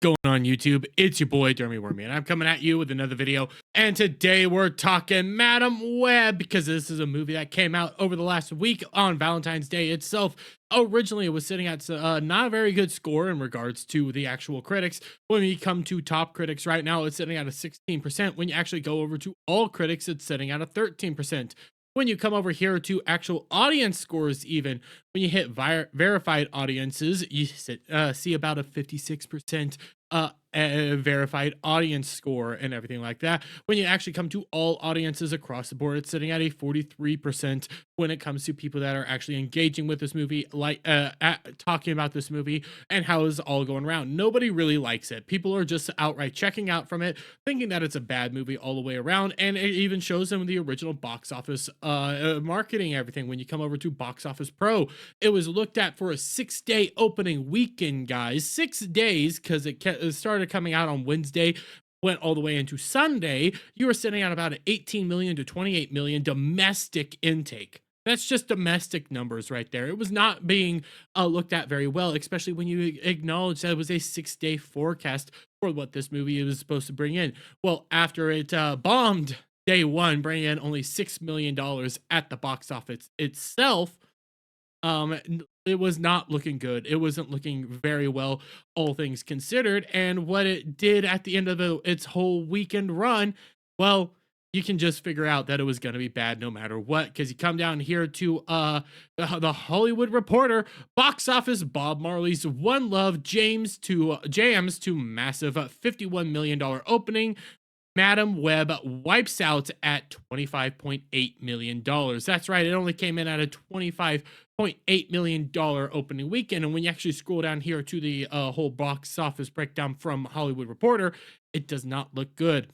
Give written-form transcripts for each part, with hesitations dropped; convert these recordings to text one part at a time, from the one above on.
Going on YouTube? It's your boy Dermy Wormy, and I'm coming at you with another video. And today we're talking Madam Web, because this is a movie that came out over the last week on Valentine's Day itself. Originally, it was sitting at not a very good score in regards to the actual critics. When we come to top critics right now, it's sitting at a 16%. When you actually go over to all critics, it's sitting at a 13%. When you come over here to actual audience scores, even when you hit verified audiences, you see about a 56% verified audience score and everything like that. When you actually come to all audiences across the board, it's sitting at a 43% when it comes to people that are actually engaging with this movie, like talking about this movie and how it's all going around. Nobody really likes it. People are just outright checking out from it, thinking that it's a bad movie all the way around, and it even shows them the original box office marketing, everything. When you come over to Box Office Pro, it was looked at for a 6-day opening weekend, guys. 6 days, because it started coming out on Wednesday, went all the way into Sunday. You were sitting at about an 18 million to 28 million domestic intake. That's just domestic numbers right there. It was not being looked at very well, especially when you acknowledge that it was a 6-day forecast for what this movie was supposed to bring in. Well, after it bombed day one, bringing in only $6 million at the box office itself, it was not looking good. It wasn't looking very well, all things considered. And what it did at the end of its whole weekend run, well, you can just figure out that it was going to be bad no matter what, because you come down here to the Hollywood Reporter box office. Bob Marley's One Love jams to massive $51 million opening. Madam Web wipes out at $25.8 million. That's right, it only came in at a $25.8 million opening weekend. And when you actually scroll down here to the whole box office breakdown from Hollywood Reporter, it does not look good.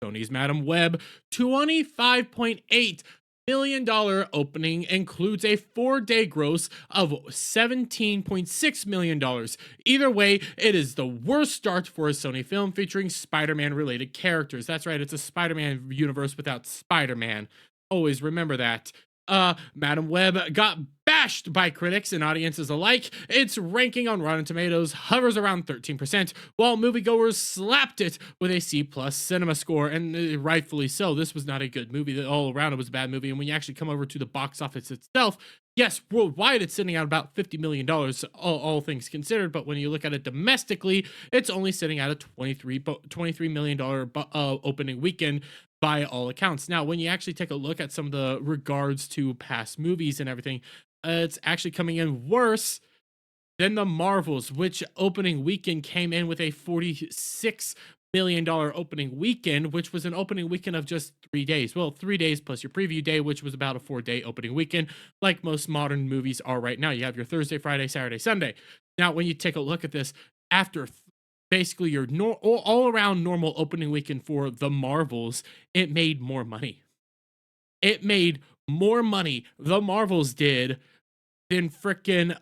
Sony's Madam Web $25.8 million opening includes a 4-day gross of $17.6 million. Either way, it is the worst start for a Sony film featuring Spider-Man related characters. That's right, it's a Spider-Man universe without Spider-Man. Always remember that. Madam Web got bashed by critics and audiences alike. Its ranking on Rotten Tomatoes hovers around 13%, while moviegoers slapped it with a C+ cinema score, and rightfully so. This was not a good movie. All around, it was a bad movie. And when you actually come over to the box office itself, yes, worldwide it's sitting at about $50 million, all things considered. But when you look at it domestically, it's only sitting at a $23 million opening weekend by all accounts. Now, when you actually take a look at some of the regards to past movies and everything, it's actually coming in worse than the Marvels, which opening weekend came in with a $46 million opening weekend, which was an opening weekend of just 3 days. Well, 3 days plus your preview day, which was about a 4-day opening weekend, like most modern movies are right now. You have your Thursday, Friday, Saturday, Sunday. Now, when you take a look at this, after basically your all-around normal opening weekend for the Marvels, it made more money. It made more money, the Marvels did, than frickin'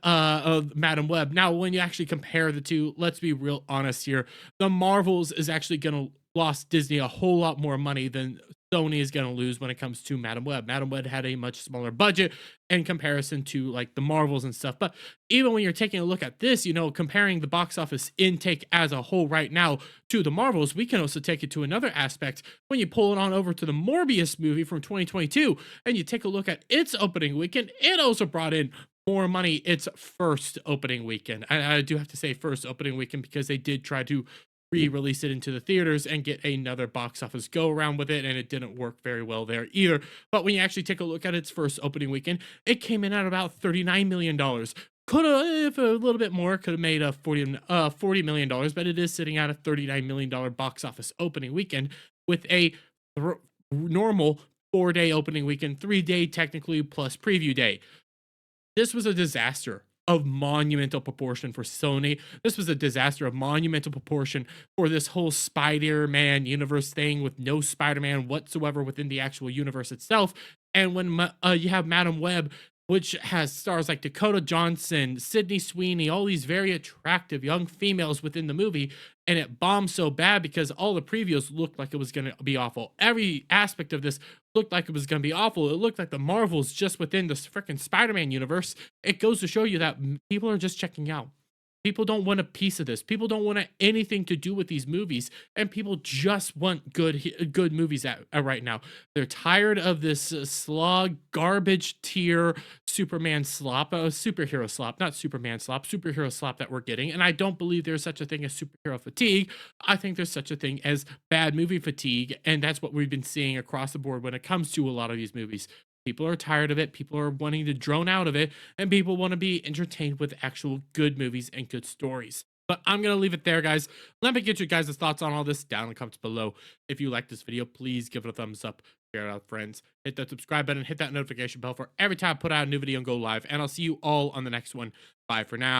Madam Web. Now, when you actually compare the two, let's be real honest here. The Marvels is actually gonna lost Disney a whole lot more money than Sony is gonna lose when it comes to Madam Web. Madam Web had a much smaller budget in comparison to like the Marvels and stuff. But even when you're taking a look at this, you know, comparing the box office intake as a whole right now to the Marvels, we can also take it to another aspect. When you pull it on over to the Morbius movie from 2022 and you take a look at its opening weekend, it also brought in more money its first opening weekend. I do have to say first opening weekend, because they did try to re-release it into the theaters and get another box office go around with it, and it didn't work very well there either. But when you actually take a look at its first opening weekend, it came in at about $39 million. Could have, if a little bit more, could have made a $40 million, but it is sitting at a $39 million box office opening weekend with a normal 4-day opening weekend, 3-day technically plus preview day. This was a disaster of monumental proportion for Sony. This was a disaster of monumental proportion for this whole Spider-Man universe thing, with no Spider-Man whatsoever within the actual universe itself. And when you have Madam Web, which has stars like Dakota Johnson, Sydney Sweeney, all these very attractive young females within the movie, and it bombed so bad because all the previews looked like it was going to be awful. Every aspect of this looked like it was going to be awful. It looked like the Marvels just within the freaking Spider-Man universe. It goes to show you that people are just checking out. People don't want a piece of this. People don't want anything to do with these movies, and people just want good movies right now. They're tired of this slog, garbage tier Superman slop, superhero slop, not Superman slop, superhero slop that we're getting. And I don't believe there's such a thing as superhero fatigue. I think there's such a thing as bad movie fatigue, and that's what we've been seeing across the board when it comes to a lot of these movies. People are tired of it. People are wanting to drone out of it, and people want to be entertained with actual good movies and good stories. But I'm going to leave it there, guys. Let me get your guys' thoughts on all this down in the comments below. If you like this video, please give it a thumbs up, share it out with friends, hit that subscribe button, hit that notification bell for every time I put out a new video and go live. And I'll see you all on the next one. Bye for now.